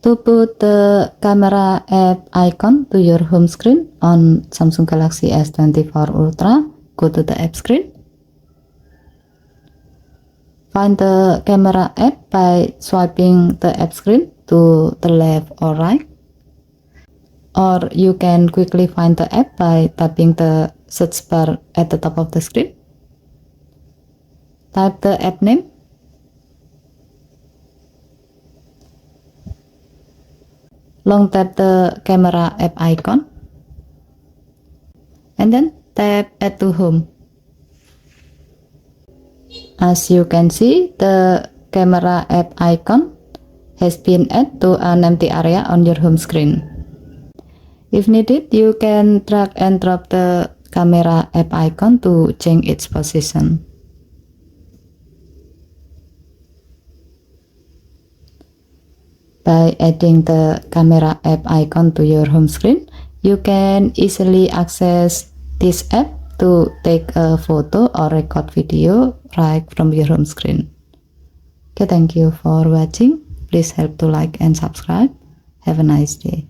To put the camera app icon to your home screen on Samsung Galaxy S24 Ultra, go to the app screen. Find the camera app by swiping the app screen to the left or right. Or you can quickly find the app by tapping the search bar at the top of the screen. Type the app name. Long tap the camera app icon. And then tap Add to Home. As you can see, the camera app icon has been added to an empty area on your home screen. If needed, you can drag and drop the camera app icon to change its position. By adding the camera app icon to your home screen, you can easily access this app to take a photo or record video right from your home screen. Okay, thank you for watching. Please help to like and subscribe. Have a nice day.